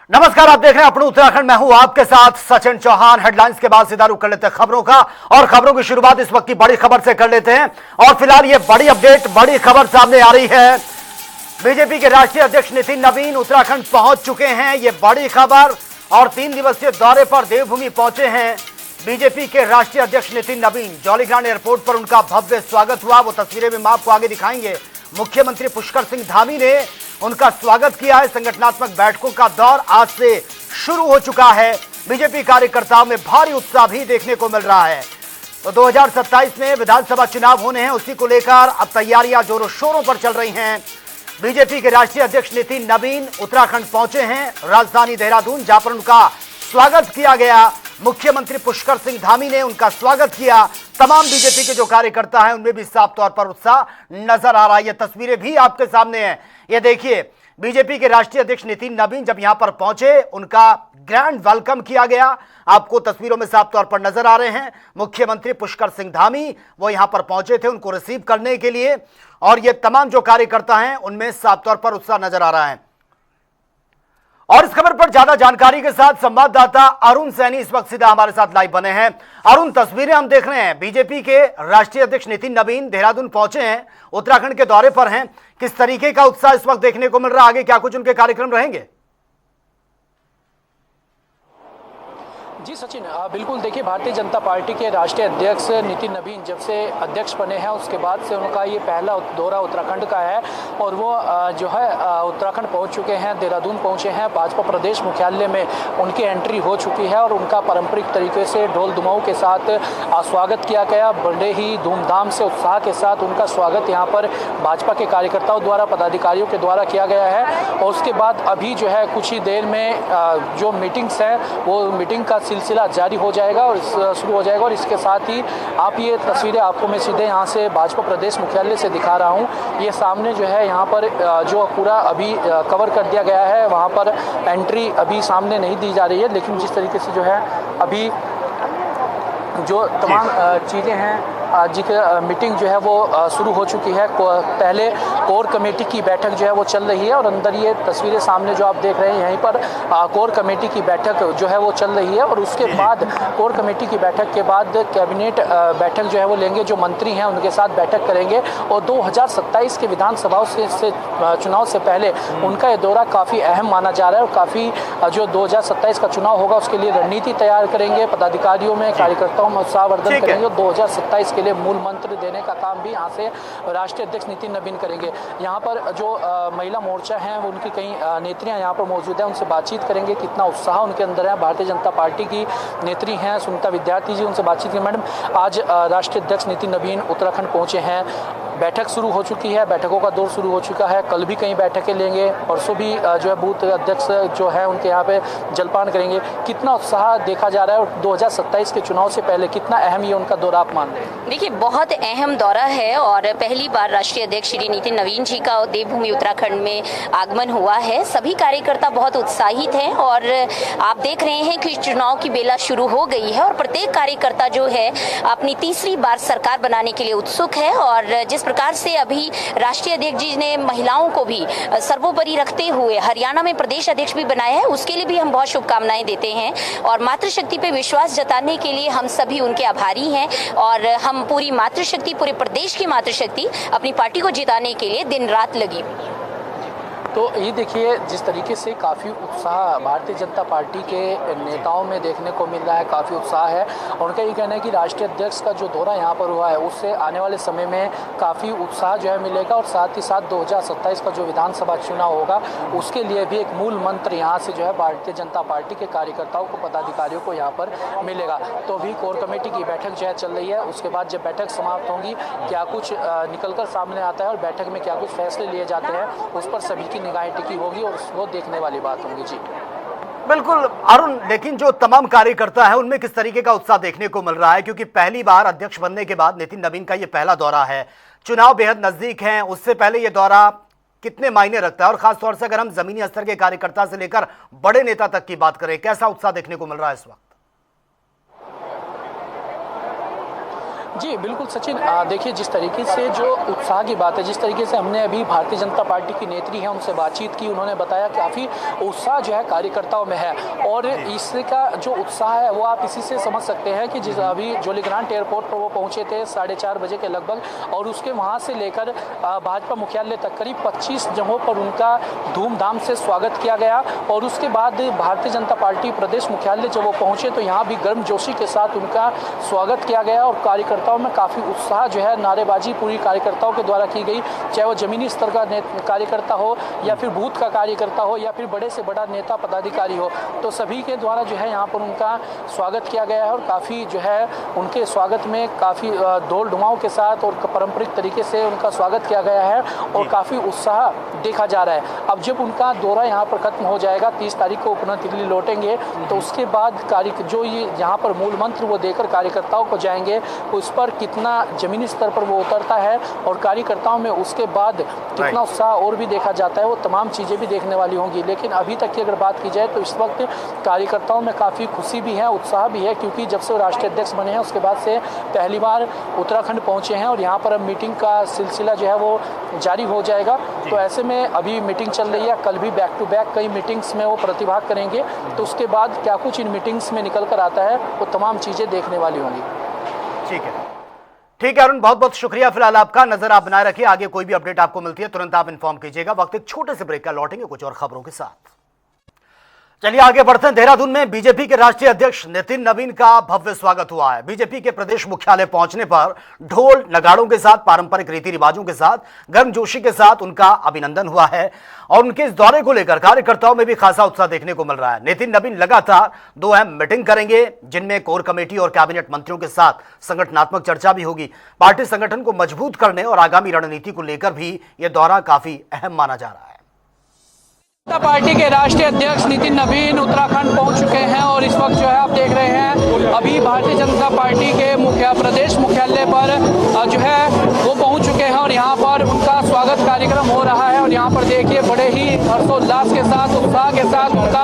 नमस्कार, आप देख रहे हैं अपने उत्तराखंड। मैं हूं आपके साथ सचिन चौहान। हेडलाइंस के बाद सीधा रुख कर लेते हैं खबरों का, और खबरों की शुरुआत इस वक्त की बड़ी खबर से कर लेते हैं। और फिलहाल ये बड़ी अपडेट, बड़ी खबर सामने आ रही है। बीजेपी के राष्ट्रीय अध्यक्ष नितिन नवीन उत्तराखंड पहुंच चुके हैं, ये बड़ी खबर। और 3 दिवसीय दौरे पर देवभूमि पहुंचे हैं बीजेपी के राष्ट्रीय अध्यक्ष नितिन नवीन। जौलीग्रांट एयरपोर्ट पर उनका भव्य स्वागत हुआ, वो तस्वीरें भी हम आपको आगे दिखाएंगे। मुख्यमंत्री पुष्कर सिंह धामी ने उनका स्वागत किया है। संगठनात्मक बैठकों का दौर आज से शुरू हो चुका है। बीजेपी कार्यकर्ताओं में भारी उत्साह भी देखने को मिल रहा है। तो 2027 में विधानसभा चुनाव होने हैं, उसी को लेकर अब तैयारियां जोरों शोरों पर चल रही हैं। बीजेपी के राष्ट्रीय अध्यक्ष नितिन नवीन उत्तराखंड पहुंचे हैं, राजधानी देहरादून, जहां पर उनका स्वागत किया गया। मुख्यमंत्री पुष्कर सिंह धामी ने उनका स्वागत किया। तमाम बीजेपी के जो कार्यकर्ता हैं उनमें भी साफ तौर पर उत्साह नजर आ रहा है। ये तस्वीरें भी आपके सामने हैं, ये देखिए। बीजेपी के राष्ट्रीय अध्यक्ष नितिन नवीन जब यहां पर पहुंचे, उनका ग्रैंड वेलकम किया गया। आपको तस्वीरों में साफ तौर पर नजर आ रहे हैं। मुख्यमंत्री पुष्कर सिंह धामी वो यहां पर पहुंचे थे उनको रिसीव करने के लिए, और ये तमाम जो कार्यकर्ता हैं उनमें साफ तौर पर उत्साह नजर आ रहा है। और इस खबर पर ज्यादा जानकारी के साथ संवाददाता अरुण सैनी इस वक्त सीधा हमारे साथ लाइव बने हैं। अरुण, तस्वीरें हम देख रहे हैं, बीजेपी के राष्ट्रीय अध्यक्ष नितिन नवीन देहरादून पहुंचे हैं, उत्तराखंड के दौरे पर हैं। किस तरीके का उत्साह इस वक्त देखने को मिल रहा है? आगे क्या कुछ उनके कार्यक्रम रहेंगे? जी सचिन, बिल्कुल। देखिए, भारतीय जनता पार्टी के राष्ट्रीय अध्यक्ष नितिन नवीन जब से अध्यक्ष बने हैं उसके बाद से उनका ये पहला दौरा उत्तराखंड का है, और वो जो है उत्तराखंड पहुंच चुके हैं, देहरादून पहुंचे हैं। भाजपा प्रदेश मुख्यालय में उनकी एंट्री हो चुकी है और उनका पारंपरिक तरीके से ढोल दुमाऊ के साथ स्वागत किया गया। बड़े ही धूमधाम से उत्साह के साथ उनका स्वागत यहाँ पर भाजपा के कार्यकर्ताओं द्वारा, पदाधिकारियों के द्वारा किया गया है। और उसके बाद अभी जो है कुछ ही देर में जो मीटिंग्स हैं वो मीटिंग का सिलसिला जारी हो जाएगा और शुरू हो जाएगा। और इसके साथ ही आप ये तस्वीरें आपको मैं सीधे यहाँ से भाजपा प्रदेश मुख्यालय से दिखा रहा हूँ। ये सामने जो है यहाँ पर जो पूरा अभी कवर कर दिया गया है, वहाँ पर एंट्री अभी सामने नहीं दी जा रही है, लेकिन जिस तरीके से जो है अभी जो तमाम चीज़ें हैं, जी मीटिंग जो है वो शुरू हो चुकी है। पहले कोर कमेटी की बैठक जो है वो चल रही है, और अंदर ये तस्वीरें सामने जो आप देख रहे हैं यहीं पर कोर कमेटी की बैठक जो है वो चल रही है। और उसके बाद कोर कमेटी की बैठक के बाद कैबिनेट बैठक जो है वो लेंगे, जो मंत्री हैं उनके साथ बैठक करेंगे। और 2027 के विधानसभाओं से चुनाव से पहले उनका ये दौरा काफ़ी अहम माना जा रहा है, और काफ़ी जो 2027 का चुनाव होगा उसके लिए रणनीति तैयार करेंगे, पदाधिकारियों में, कार्यकर्ताओं में उत्साहवर्धन करेंगे। और 2027 के लिए मूल मंत्र देने का काम भी यहाँ से राष्ट्रीय अध्यक्ष नितिन नवीन करेंगे। यहाँ पर जो महिला मोर्चा है उनकी कई नेत्रियाँ यहाँ पर मौजूद हैं, उनसे बातचीत करेंगे, कितना उत्साह उनके अंदर है। भारतीय जनता पार्टी की नेत्री हैं सुनीता विद्यार्थी जी, उनसे बातचीत की। मैडम, आज राष्ट्रीय अध्यक्ष नितिन नवीन उत्तराखंड पहुँचे हैं, बैठक शुरू हो चुकी है, बैठकों का दौर शुरू हो चुका है। कल भी कई बैठकें लेंगे, परसों भी जो है बूथ अध्यक्ष जो है उनके यहाँ पे जलपान करेंगे। कितना उत्साह देखा जा रहा है, और 2027 के चुनाव से पहले कितना अहम ये उनका दौरा आप मान रहे हैं? देखिए, बहुत अहम दौरा है, और पहली बार राष्ट्रीय अध्यक्ष श्री नितिन नवीन जी का देवभूमि उत्तराखंड में आगमन हुआ है। सभी कार्यकर्ता बहुत उत्साहित हैं, और आप देख रहे हैं कि चुनाव की बेला शुरू हो गई है, और प्रत्येक कार्यकर्ता जो है अपनी तीसरी बार सरकार बनाने के लिए उत्सुक है। और जिस प्रकार से अभी राष्ट्रीय अध्यक्ष जी ने महिलाओं को भी सर्वोपरि रखते हुए हरियाणा में प्रदेश अध्यक्ष भी बनाया है, उसके लिए भी हम बहुत शुभकामनाएं देते हैं। और मातृशक्ति पे विश्वास जताने के लिए हम सभी उनके आभारी हैं, और हम पूरी मातृशक्ति, पूरे प्रदेश की मातृशक्ति अपनी पार्टी को जिताने के लिए दिन रात लगी। तो ये देखिए, जिस तरीके से काफ़ी उत्साह भारतीय जनता पार्टी के नेताओं में देखने को मिल रहा है, काफ़ी उत्साह है। और उनका ये कहना है कि राष्ट्रीय अध्यक्ष का जो दौरा यहाँ पर हुआ है उससे आने वाले समय में काफ़ी उत्साह जो है मिलेगा, और साथ ही साथ 2027 का जो विधानसभा चुनाव होगा उसके लिए भी एक मूल मंत्र यहाँ से जो है भारतीय जनता पार्टी के कार्यकर्ताओं को, पदाधिकारियों को यहाँ पर मिलेगा। तो अभी कोर कमेटी की बैठक जो है चल रही है, उसके बाद जब बैठक समाप्त होगी क्या कुछ निकल कर सामने आता है और बैठक में क्या कुछ फैसले लिए जाते हैं, उस पर सभी की निगाहें टिकी होगी, और वो देखने वाली बात होगी। जी बिल्कुल अरुण, लेकिन जो तमाम कार्यकर्ता है उनमें किस तरीके का उत्साह देखने को मिल रहा है? क्योंकि पहली बार अध्यक्ष बनने के बाद नितिन नवीन का ये पहला दौरा है, चुनाव बेहद नजदीक है, उससे पहले ये दौरा कितने मायने रखता है? और खासतौर से अगर हम जमीनी स्तर के कार्यकर्ता से लेकर बड़े नेता तक की बात करें, कैसा उत्साह देखने को मिल रहा है इस वक्त? जी बिल्कुल सचिन, देखिए जिस तरीके से जो उत्साह की बात है, जिस तरीके से हमने अभी भारतीय जनता पार्टी की नेत्री है उनसे बातचीत की, उन्होंने बताया काफ़ी उत्साह जो है कार्यकर्ताओं में है। और इसका जो उत्साह है वो आप इसी से समझ सकते हैं कि जिस अभी जोलीग्रांट एयरपोर्ट पर वो पहुंचे थे 4:30 बजे के लगभग, और उसके वहां से लेकर भाजपा मुख्यालय तक करीब 25 जगहों पर उनका धूमधाम से स्वागत किया गया। और उसके बाद भारतीय जनता पार्टी प्रदेश मुख्यालय जब वो पहुंचे तो यहाँ भी गर्मजोशी के साथ उनका स्वागत किया गया और कार्यकर्ताओं में काफ़ी उत्साह जो है, नारेबाजी पूरी कार्यकर्ताओं के द्वारा की गई, चाहे वो जमीनी स्तर का कार्यकर्ता हो या फिर बूथ का कार्यकर्ता हो या फिर बड़े से बड़ा नेता पदाधिकारी हो, तो सभी के द्वारा जो है यहाँ पर उनका स्वागत किया गया है। और काफ़ी जो है उनके स्वागत में काफ़ी ढोल ढुमाओं के साथ और पारंपरिक तरीके से उनका स्वागत किया गया है और काफ़ी उत्साह देखा जा रहा है। अब जब उनका दौरा यहाँ पर खत्म हो जाएगा, 30 तारीख को पुनः दिल्ली लौटेंगे, तो उसके बाद जो ये यहाँ पर मूल मंत्र वो देकर कार्यकर्ताओं को जाएंगे, उस पर कितना जमीनी स्तर पर वो उतरता है और कार्यकर्ताओं में उसके बाद कितना उत्साह और भी देखा जाता है, वो तमाम चीज़ें भी देखने वाली होंगी। लेकिन अभी तक की अगर बात की जाए तो इस वक्त कार्यकर्ताओं में काफ़ी खुशी भी है, उत्साह भी है, क्योंकि जब से वो राष्ट्रीय अध्यक्ष बने हैं उसके बाद से पहली बार उत्तराखंड पहुँचे हैं और यहाँ पर अब मीटिंग का सिलसिला जो है वो जारी हो जाएगा। तो ऐसे में अभी मीटिंग चल रही है, कल भी बैक टू बैक कई मीटिंग्स में वो प्रतिभाग करेंगे, तो उसके बाद क्या कुछ इन मीटिंग्स में निकल कर आता है वो तमाम चीज़ें देखने वाली होंगी। ठीक है अरुण, बहुत बहुत शुक्रिया। फिलहाल आपका नजर आप बनाए रखिए, आगे कोई भी अपडेट आपको मिलती है तुरंत आप इन्फॉर्म कीजिएगा। वक्त एक छोटे से ब्रेक का, लौटेंगे कुछ और खबरों के साथ। चलिए आगे बढ़ते हैं। देहरादून में बीजेपी के राष्ट्रीय अध्यक्ष नितिन नवीन का भव्य स्वागत हुआ है। बीजेपी के प्रदेश मुख्यालय पहुंचने पर ढोल नगाड़ों के साथ, पारंपरिक रीति रिवाजों के साथ, गर्मजोशी के साथ उनका अभिनंदन हुआ है और उनके इस दौरे को लेकर कार्यकर्ताओं में भी खासा उत्साह देखने को मिल रहा है। नितिन नवीन लगातार 2 अहम मीटिंग करेंगे, जिनमें कोर कमेटी और कैबिनेट मंत्रियों के साथ संगठनात्मक चर्चा भी होगी। पार्टी संगठन को मजबूत करने और आगामी रणनीति को लेकर भी यह दौरा काफी अहम माना जा रहा है। जनता पार्टी के राष्ट्रीय अध्यक्ष नितिन नवीन उत्तराखंड पहुंच चुके हैं और इस वक्त जो है आप देख रहे हैं अभी भारतीय जनता पार्टी के प्रदेश मुख्यालय पर जो है वो पहुंच चुके हैं और यहाँ पर उनका स्वागत कार्यक्रम हो रहा है। और यहाँ पर देखिए बड़े ही हर्षोल्लास के साथ, उत्साह के साथ उनका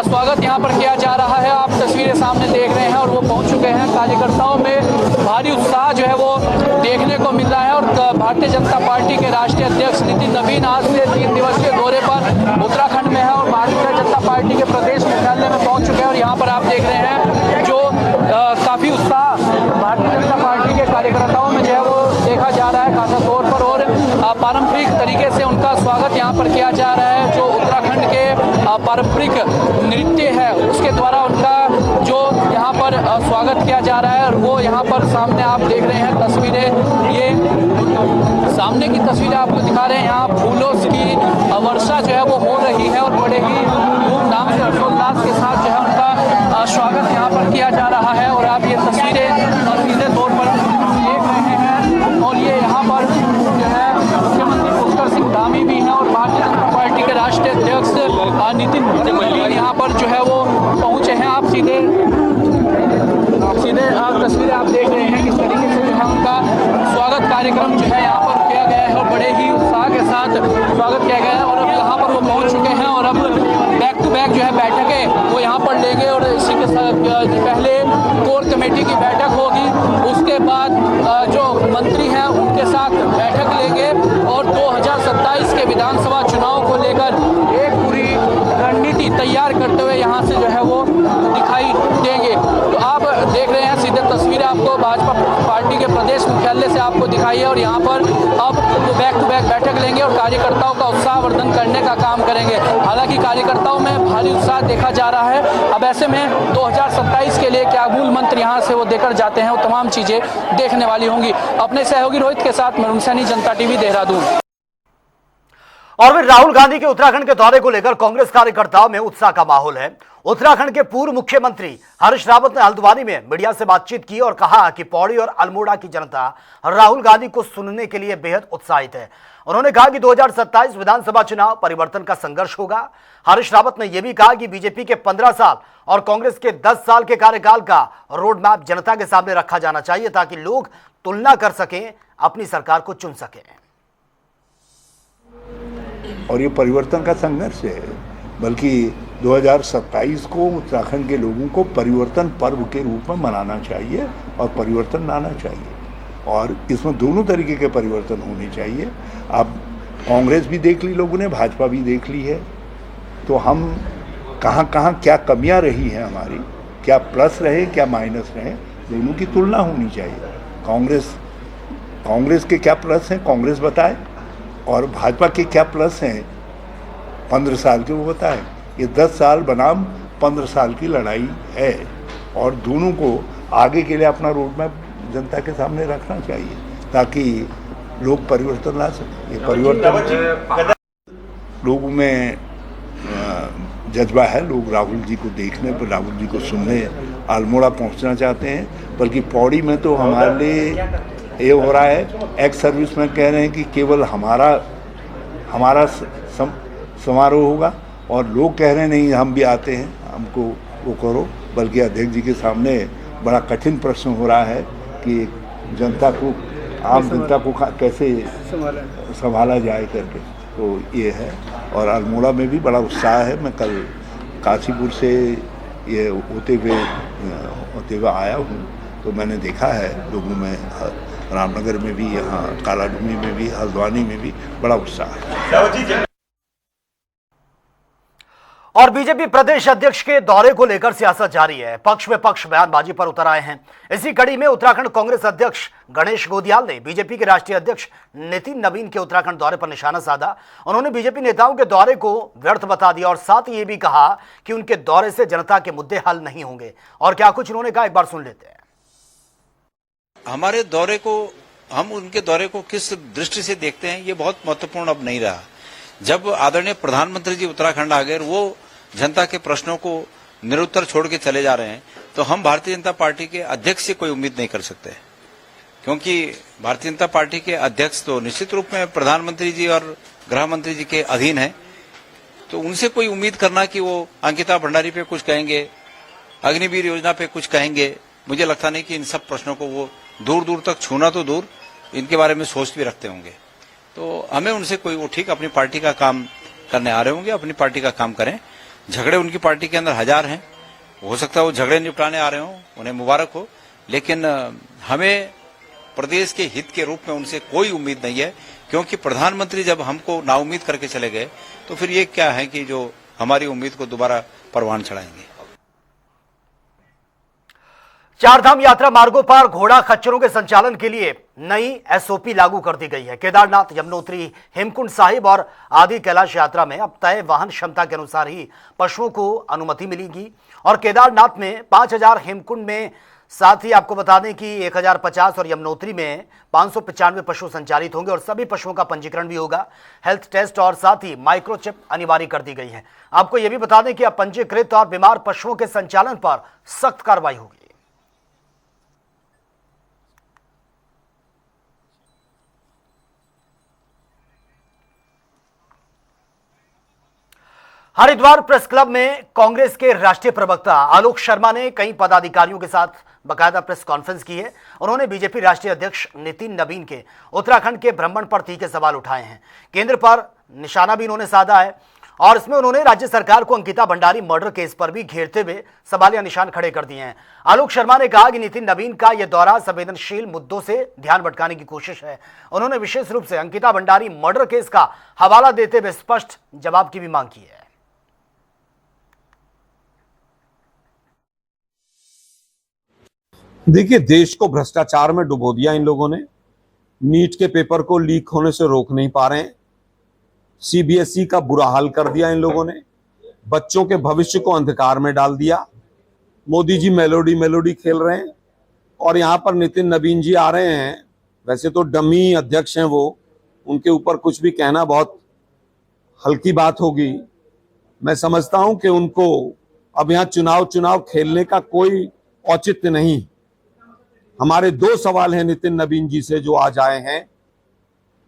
स्वागत यहाँ पर किया जा रहा है। आप तस्वीरें सामने देख रहे हैं और वो पहुंच चुके हैं। कार्यकर्ताओं में भारी उत्साह जो है वो देखने को मिल रहा है और भारतीय जनता पार्टी के राष्ट्रीय अध्यक्ष नितिन नवीन आज से 3 दिवसीय दौरे पर उत्तराखंड में है और भारतीय जनता पार्टी के प्रदेश मुख्यालय में पहुंच चुके हैं। और यहाँ पर आप देख रहे हैं जो काफी उत्साह भारतीय जनता पार्टी के कार्यकर्ताओं में जो है वो देखा जा रहा है खासा तौर पर, और पारंपरिक तरीके से उनका स्वागत यहाँ पर किया जा रहा है। जो उत्तराखंड के पारंपरिक नृत्य है उसके द्वारा उनका जो यहाँ पर स्वागत किया जा रहा है और वो यहाँ पर सामने आप देख रहे हैं तस्वीरें, ये सामने की तस्वीरें आपको दिखा रहे हैं। यहाँ फूलों की वर्षा जो है वो हो रही है और बड़े ही धूमधाम से हर्षोल्लास के साथ जो है उनका स्वागत यहाँ पर किया जा रहा है। और आप ये तस्वीरें सीधे तौर पर देख रहे हैं और ये यहाँ पर जो है मुख्यमंत्री पुष्कर सिंह धामी भी हैं और भारतीय जनता पार्टी के राष्ट्रीय अध्यक्ष नितिन नवीन यहाँ पर जो है वो पहुँचे हैं। आप सीधे तस्वीरें आप देख रहे हैं किस तरीके से जो है उनका स्वागत कार्यक्रम जो है यहाँ पर किया गया है और बड़े ही उत्साह के साथ स्वागत किया गया है। और अब यहाँ पर वो पहुँच चुके हैं और अब बैक टू बैक जो है बैठकें वो यहाँ पर लेंगे और इसी के साथ पहले कोर कमेटी की बैठक होगी, उसके बाद जो मंत्री हैं उनके साथ बैठक लेंगे और 2027 के विधानसभा चुनाव को लेकर एक पूरी रणनीति तैयार करते हुए यहाँ से जो है वो दिखाई देंगे। तो आप देख रहे हैं सीधे तस्वीरें आपको भाजपा पार्टी के प्रदेश मुख्यालय से आपको दिखाई है और यहाँ पर अब वो बैक टू बैक बैठक लेंगे और कार्यकर्ताओं का उत्साहवर्धन करने का काम करेंगे। हालांकि कार्यकर्ताओं में भारी उत्साह देखा जा रहा है। अब ऐसे में 2027 के लिए क्या मूल मंत्र यहाँ से वो देकर जाते हैं वो तमाम चीजें देखने वाली होंगी। अपने सहयोगी रोहित के साथ मैं सैनी, जनता टीवी देहरादून। और फिर राहुल गांधी के उत्तराखंड के दौरे को लेकर कांग्रेस कार्यकर्ताओं में उत्साह का माहौल है। उत्तराखंड के पूर्व मुख्यमंत्री हरीश रावत ने हल्द्वानी में मीडिया से बातचीत की और कहा कि पौड़ी और अल्मोड़ा की जनता राहुल गांधी को सुनने के लिए बेहद उत्साहित है। उन्होंने कहा कि 2027 विधानसभा चुनाव परिवर्तन का संघर्ष होगा। हरीश रावत ने यह भी कहा कि बीजेपी के 15 साल और कांग्रेस के 10 साल के कार्यकाल का रोड मैप जनता के सामने रखा जाना चाहिए ताकि लोग तुलना कर सकें, अपनी सरकार को चुन सकें। और ये परिवर्तन का संघर्ष है, बल्कि 2027 को उत्तराखंड के लोगों को परिवर्तन पर्व के रूप में मनाना चाहिए और परिवर्तन लाना चाहिए। और इसमें दोनों तरीके के परिवर्तन होने चाहिए। अब कांग्रेस भी देख ली लोगों ने, भाजपा भी देख ली है, तो हम कहाँ कहाँ क्या कमियां रही हैं हमारी, क्या प्लस रहे क्या माइनस रहे, दोनों की तुलना होनी चाहिए। कांग्रेस के क्या प्लस हैं कांग्रेस बताए, और भाजपा के क्या प्लस हैं 15 साल के वो बताए। ये 10 साल बनाम 15 साल की लड़ाई है, और दोनों को आगे के लिए अपना रोड मैप जनता के सामने रखना चाहिए ताकि लोग परिवर्तन ला सकें। ये परिवर्तन लोगों में जज्बा है, लोग राहुल जी को देखने पर, राहुल जी को सुनने अल्मोड़ा पहुंचना चाहते हैं। बल्कि पौड़ी में तो हमारे लिए ये हो रहा है, एक्स सर्विस में कह रहे हैं कि केवल हमारा समारोह होगा, और लोग कह रहे हैं नहीं हम भी आते हैं, हमको वो करो। बल्कि अध्यक्ष जी के सामने बड़ा कठिन प्रश्न हो रहा है कि जनता को, आम जनता को कैसे संभाला जाए करके, तो ये है। और अल्मोड़ा में भी बड़ा उत्साह है। मैं कल काशीपुर से ये होते हुए आया हूँ, तो मैंने देखा है लोगों में, रामनगर में भी, यहाँ कालाडूंगी में भी, हल्द्वानी में भी बड़ा उत्साह है। और बीजेपी प्रदेश अध्यक्ष के दौरे को लेकर सियासत जारी है। पक्ष में पक्ष बयानबाजी पर उतर आए हैं। इसी कड़ी में उत्तराखंड कांग्रेस अध्यक्ष गणेश गोदियाल ने बीजेपी के राष्ट्रीय अध्यक्ष नितिन नवीन के उत्तराखंड दौरे पर निशाना साधा। उन्होंने बीजेपी नेताओं के दौरे को व्यर्थ बता दिया और साथ ही ये भी कहा कि उनके दौरे से जनता के मुद्दे हल नहीं होंगे। और क्या कुछ उन्होंने कहा, एक बार सुन लेते हैं। हमारे दौरे को, हम उनके दौरे को किस दृष्टि से देखते हैं, ये बहुत महत्वपूर्ण अब नहीं रहा। जब आदरणीय प्रधानमंत्री जी उत्तराखंड आ गए, वो जनता के प्रश्नों को निरुत्तर छोड़ के चले जा रहे हैं, तो हम भारतीय जनता पार्टी के अध्यक्ष से कोई उम्मीद नहीं कर सकते, क्योंकि भारतीय जनता पार्टी के अध्यक्ष तो निश्चित रूप में प्रधानमंत्री जी और गृह मंत्री जी के अधीन है। तो उनसे कोई उम्मीद करना कि वो अंकिता भंडारी पे कुछ कहेंगे, अग्निवीर योजना पे कुछ कहेंगे, मुझे लगता नहीं कि इन सब प्रश्नों को वो दूर दूर तक छूना तो दूर, इनके बारे में सोच भी रखते होंगे। तो हमें उनसे कोई, वो ठीक अपनी पार्टी का काम करने आ रहे होंगे, अपनी पार्टी का काम करें। झगड़े उनकी पार्टी के अंदर हजार हैं, हो सकता है वो झगड़े निपटाने आ रहे हों, उन्हें मुबारक हो, लेकिन हमें प्रदेश के हित के रूप में उनसे कोई उम्मीद नहीं है, क्योंकि प्रधानमंत्री जब हमको नाउम्मीद करके चले गए, तो फिर ये क्या है कि जो हमारी उम्मीद को दोबारा परवान चढ़ाएंगे। चारधाम यात्रा मार्गों पर घोड़ा खच्चरों के संचालन के लिए नई एसओपी लागू कर दी गई है। केदारनाथ, यमुनोत्री, हेमकुंड साहिब और आदि कैलाश यात्रा में अब तय वाहन क्षमता के अनुसार ही पशुओं को अनुमति मिलेगी। और केदारनाथ में 5000, हेमकुंड में, साथ ही आपको बता दें कि 1050 और यमुनोत्री में 595 पशु संचालित होंगे और सभी पशुओं का पंजीकरण भी होगा। हेल्थ टेस्ट और साथ ही माइक्रोचिप अनिवार्य कर दी गई है। आपको यह भी बता दें कि अब पंजीकृत और बीमार पशुओं के संचालन पर सख्त कार्रवाई होगी। हरिद्वार प्रेस क्लब में कांग्रेस के राष्ट्रीय प्रवक्ता आलोक शर्मा ने कई पदाधिकारियों के साथ बाकायदा प्रेस कॉन्फ्रेंस की है। उन्होंने बीजेपी राष्ट्रीय अध्यक्ष नितिन नवीन के उत्तराखंड के भ्रमण पर तीखे सवाल उठाए हैं। केंद्र पर निशाना भी उन्होंने साधा है और इसमें उन्होंने राज्य सरकार को अंकिता भंडारी मर्डर केस पर भी घेरते हुए सवालिया निशान खड़े कर दिए हैं। आलोक शर्मा ने कहा कि नितिन नवीन का यह दौरा संवेदनशील मुद्दों से ध्यान भटकाने की कोशिश है। उन्होंने विशेष रूप से अंकिता भंडारी मर्डर केस का हवाला देते हुए स्पष्ट जवाब की भी मांग की है। देखिए, देश को भ्रष्टाचार में डुबो दिया इन लोगों ने। नीट के पेपर को लीक होने से रोक नहीं पा रहे हैं। सीबीएसई का बुरा हाल कर दिया इन लोगों ने। बच्चों के भविष्य को अंधकार में डाल दिया। मोदी जी मेलोडी खेल रहे हैं और यहाँ पर नितिन नवीन जी आ रहे हैं। वैसे तो डमी अध्यक्ष हैं वो, उनके ऊपर कुछ भी कहना बहुत हल्की बात होगी। मैं समझता हूं कि उनको अब यहाँ चुनाव खेलने का कोई औचित्य नहीं। हमारे दो सवाल हैं नितिन नवीन जी से जो आज आए हैं।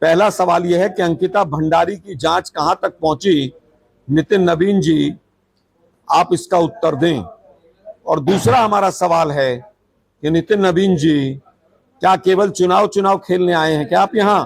पहला सवाल यह है कि अंकिता भंडारी की जांच कहां तक पहुंची, नितिन नवीन जी आप इसका उत्तर दें। और दूसरा हमारा सवाल है कि नितिन नवीन जी क्या केवल चुनाव खेलने आए हैं क्या आप यहां?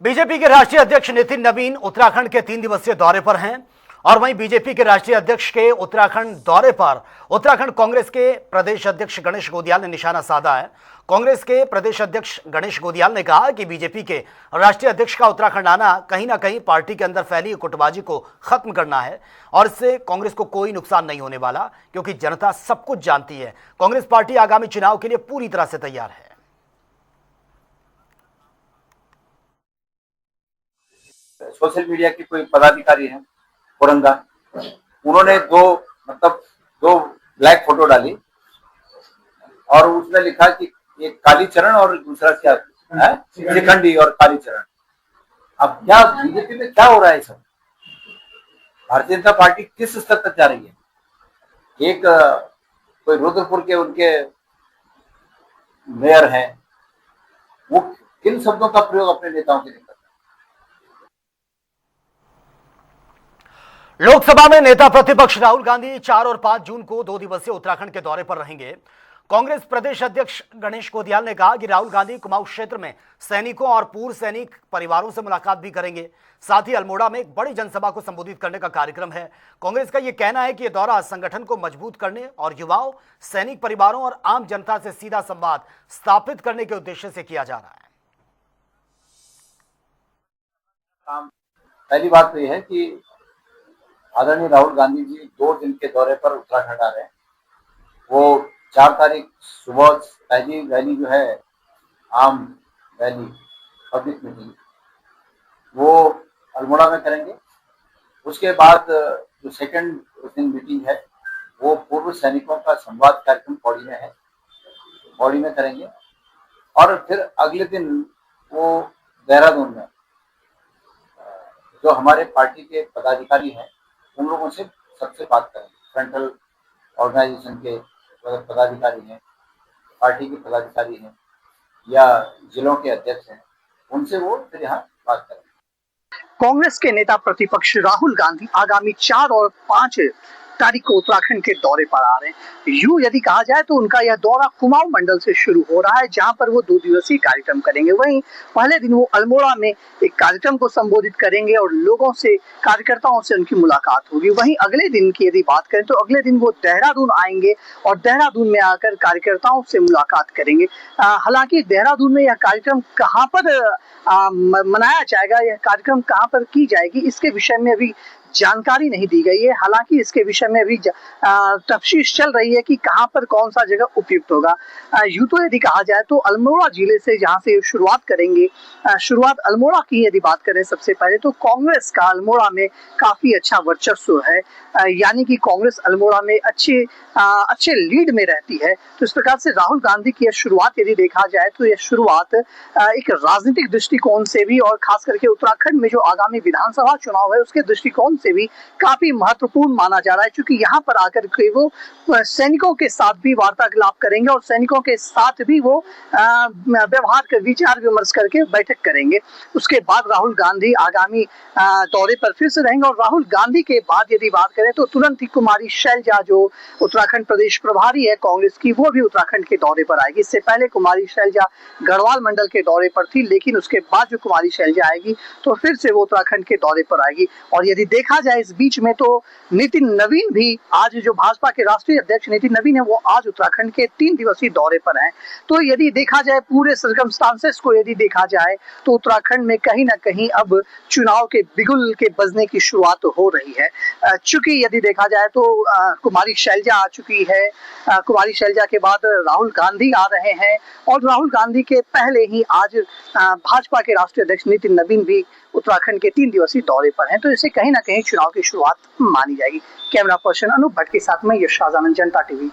बीजेपी के राष्ट्रीय अध्यक्ष नितिन नवीन उत्तराखंड के 3 दिवसीय दौरे पर हैं और वहीं बीजेपी के राष्ट्रीय अध्यक्ष के उत्तराखंड दौरे पर उत्तराखंड कांग्रेस के प्रदेश अध्यक्ष गणेश गोदियाल ने निशाना साधा है। कांग्रेस के प्रदेश अध्यक्ष गणेश गोदियाल ने कहा कि बीजेपी के राष्ट्रीय अध्यक्ष का उत्तराखंड आना कहीं ना कहीं पार्टी के अंदर फैली गुटबाजी को खत्म करना है और इससे कांग्रेस को कोई नुकसान नहीं होने वाला, क्योंकि जनता सब कुछ जानती है। कांग्रेस पार्टी आगामी चुनाव के लिए पूरी तरह से तैयार है। सोशल मीडिया के कोई पदाधिकारी हैं औरंगा, उन्होंने दो ब्लैक फोटो डाली और उसमें लिखा कि एक कालीचरण और दूसरा क्या है, शिखंडी और कालीचरण। अब क्या बीजेपी में क्या हो रहा है सब? भारतीय जनता पार्टी किस स्तर तक जा रही है? एक कोई रुद्रपुर के उनके मेयर हैं, वो किन शब्दों का प्रयोग अपने नेताओं के लिए करते हैं? लोकसभा में नेता प्रतिपक्ष राहुल गांधी 4 और 5 जून को 2 दिवसीय उत्तराखंड के दौरे पर रहेंगे। कांग्रेस प्रदेश अध्यक्ष गणेश गोदियाल ने कहा कि राहुल गांधी कुमाऊं क्षेत्र में सैनिकों और पूर्व सैनिक परिवारों से मुलाकात भी करेंगे। साथ ही अल्मोड़ा में एक बड़ी जनसभा को संबोधित करने का कार्यक्रम है। कांग्रेस का यह कहना है कि यह दौरा संगठन को मजबूत करने और युवाओं, सैनिक परिवारों और आम जनता से सीधा संवाद स्थापित करने के उद्देश्य से किया जा रहा है। पहली बात तो यह है कि आदरणीय राहुल गांधी जी 2 दिन के दौरे पर उत्तराखंड आ रहे हैं। वो 4 तारीख सुबह पहली रैली जो है, आम रैली, पब्लिक मीटिंग, वो अल्मोड़ा में करेंगे। उसके बाद जो सेकंड दिन मीटिंग है वो पूर्व सैनिकों का संवाद कार्यक्रम पौड़ी में है, पौड़ी में करेंगे। और फिर अगले दिन वो देहरादून में जो हमारे पार्टी के पदाधिकारी हैं उन लोगों से सबसे बात करेंगे। फ्रंटल ऑर्गेनाइजेशन के पदाधिकारी हैं, पार्टी के पदाधिकारी हैं या जिलों के अध्यक्ष हैं, उनसे वो फिर यहाँ बात करेंगे। कांग्रेस के नेता प्रतिपक्ष राहुल गांधी आगामी 4 और 5 तारीख को उत्तराखंड के दौरे पर आ रहे हैं। यूं यदि कहा जाए तो उनका यह दौरा कुमाऊं मंडल से शुरू हो रहा है, जहां पर वो 2 दिवसीय कार्यक्रम करेंगे। वहीं पहले दिन वो अल्मोड़ा में एक कार्यक्रम को संबोधित करेंगे और लोगों से, कार्यकर्ताओं से उनकी मुलाकात होगी। वहीं अगले दिन की यदि बात करें तो अगले दिन वो देहरादून आएंगे और देहरादून में आकर कार्यकर्ताओं से मुलाकात करेंगे। हालांकि देहरादून में यह कार्यक्रम कहाँ पर मनाया जाएगा, यह कार्यक्रम कहाँ पर की जाएगी, इसके विषय में अभी जानकारी नहीं दी गई है। हालांकि इसके विषय में अभी तफ्तीश चल रही है कि कहां पर कौन सा जगह उपयुक्त होगा। यूं तो यदि कहा जाए तो अल्मोड़ा जिले से जहां से शुरुआत करेंगे, शुरुआत अल्मोड़ा की यदि बात करें सबसे पहले तो कांग्रेस का अल्मोड़ा में काफी अच्छा वर्चस्व है, यानी कि कांग्रेस अल्मोड़ा में अच्छे लीड में रहती है। तो इस प्रकार से राहुल गांधी की यह शुरुआत यदि देखा जाए तो यह शुरुआत एक राजनीतिक दृष्टिकोण से भी और खास करके उत्तराखंड में जो आगामी विधानसभा चुनाव है उसके दृष्टिकोण से भी काफी महत्वपूर्ण माना जा रहा है, क्योंकि यहाँ पर आकर के वो सैनिकों के साथ भी वार्तालाप करेंगे और सैनिकों के साथ भी वो व्यवहार कर, विचार विमर्श करके बैठक करेंगे। उसके बाद राहुल गांधी आगामी दौरे पर फिर से रहेंगे और राहुल गांधी के बाद यदि बात करें तो तुरंत ही कुमारी शैलजा जो उत्तराखंड प्रदेश प्रभारी है कांग्रेस की, वो भी उत्तराखंड के दौरे पर आएगी। इससे पहले कुमारी शैलजा गढ़वाल मंडल के दौरे पर थी, लेकिन उसके बाद जो कुमारी शैलजा आएगी तो फिर से वो उत्तराखंड के दौरे पर आएगी। और यदि देखा जाए इस बीच में तो नितिन नवीन भी, आज जो भाजपा के राष्ट्रीय अध्यक्ष नितिन नवीन है, वो आज उत्तराखंड के 3 दिवसीय दौरे पर हैं। तो यदि देखा जाए पूरे सर्कमस्टांसेस को यदि देखा जाए तो उत्तराखंड में कहीं ना कहीं अब चुनाव के बिगुल के बजने की शुरुआत हो रही है। चूंकि यदि देखा जाए तो कुमारी शैलजा आ चुकी है, कुमारी शैलजा के बाद राहुल गांधी आ रहे हैं और राहुल गांधी के पहले ही आज भाजपा के राष्ट्रीय अध्यक्ष नितिन नवीन भी उत्तराखंड के 3 दिवसीय दौरे पर हैं। तो इसे कहीं ना कहीं चुनाव की शुरुआत मानी जाएगी। कैमरा पर्सन अनूप भट्ट के साथ में यश आनंद, जनता टीवी।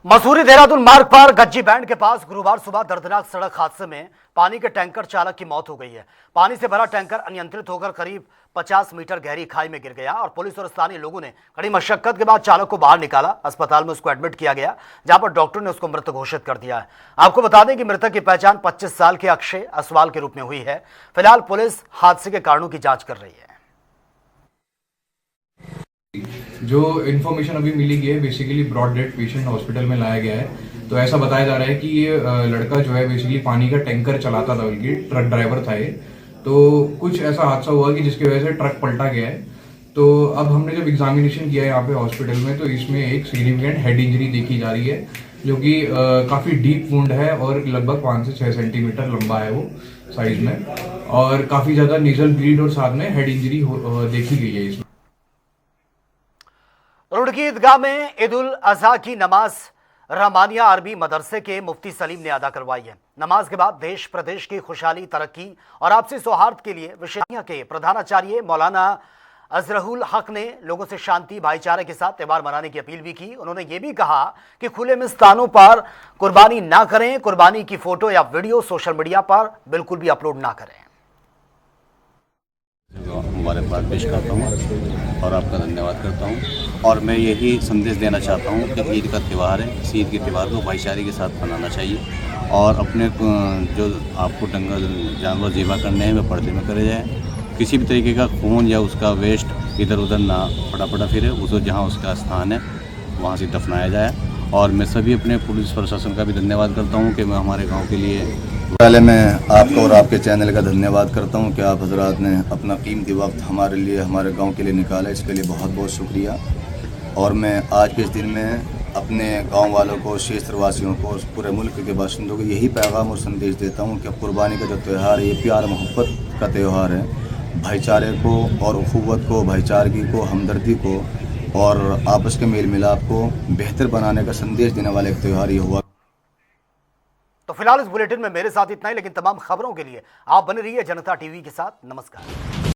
मसूरी देहरादून मार्ग पर गज्जी बैंड के पास गुरुवार सुबह दर्दनाक सड़क हादसे में पानी के टैंकर चालक की मौत हो गई है। पानी से भरा टैंकर अनियंत्रित होकर करीब 50 मीटर गहरी खाई में गिर गया और पुलिस और स्थानीय लोगों ने कड़ी मशक्कत के बाद चालक को बाहर निकाला। अस्पताल में उसको एडमिट किया गया, जहां पर डॉक्टर ने उसको मृत घोषित कर दिया है। आपको बता दें कि मृतक की पहचान 25 साल के अक्षय असवाल के रूप में हुई है। फिलहाल पुलिस हादसे के कारणों की जांच कर रही है। जो इन्फॉर्मेशन अभी मिली गई है, basically broad dead patient hospital में लाया गया है। तो ऐसा बताया जा रहा है कि ये लड़का जो है बेसिकली पानी का टैंकर चलाता था, बल्कि ट्रक ड्राइवर था ये। तो कुछ ऐसा हादसा हुआ कि जिसकी वजह से ट्रक पलटा गया है। तो अब हमने जब एग्जामिनेशन किया है यहाँ पे हॉस्पिटल में, तो इसमें एक सिग्निफिकेंट हेड इंजरी देखी जा रही है, जो कि काफ़ी डीप वुंड है और लगभग 5 से 6 सेंटीमीटर लंबा है वो साइज में, और काफ़ी ज़्यादा नेजल ब्लीड और साथ में हेड इंजरी देखी गई है इसमें। रुड़की ईदगाह में ईद उल अजहा की नमाज रहमानिया अरबी मदरसे के मुफ्ती सलीम ने अदा करवाई है। नमाज के बाद देश प्रदेश की खुशहाली, तरक्की और आपसी सौहार्द के लिए विशेषज्ञ के प्रधानाचार्य मौलाना अजरहुल हक ने लोगों से शांति, भाईचारे के साथ त्यौहार मनाने की अपील भी की। उन्होंने ये भी कहा कि खुले में स्थानों पर कुर्बानी ना करें, कुर्बानी की फोटो या वीडियो सोशल मीडिया पर बिल्कुल भी अपलोड ना करें। मुबारकबाद पेश करता हूँ और आपका धन्यवाद करता हूँ, और मैं यही संदेश देना चाहता हूँ कि ईद का त्यौहार है, इस ईद के त्यौहार को भाईचारे के साथ मनाना चाहिए, और अपने जो आपको दंगल जानवर ज़िबा करने हैं वे पर्दे में करे जाए। किसी भी तरीके का खून या उसका वेस्ट इधर उधर ना पड़ा फिरे, उसको जहाँ उसका स्थान है वहाँ से दफनाया जाए। और मैं सभी अपने पुलिस प्रशासन का भी धन्यवाद करता हूँ कि मैं हमारे गांव के लिए, पहले मैं आपका और आपके चैनल का धन्यवाद करता हूँ कि आप हजरात ने अपना कीमती वक्त हमारे लिए, हमारे गांव के लिए निकाला, इसके लिए बहुत बहुत शुक्रिया। और मैं आज के इस दिन में अपने गांव वालों को, क्षेत्रवासियों को, पूरे मुल्क के बाशिंदों को यही पैगाम और संदेश देता हूँ कि कुर्बानी का जो त्यौहार है ये प्यार मोहब्बत का त्यौहार है। भाईचारे को और उखुव्वत को, भाईचारगी को, हमदर्दी को और आपस के मेल मिलाप को बेहतर बनाने का संदेश देने वाला एक त्यौहार ये हुआ। तो फिलहाल इस बुलेटिन में मेरे साथ इतना ही, लेकिन तमाम खबरों के लिए आप बने रहिए जनता टीवी के साथ। नमस्कार।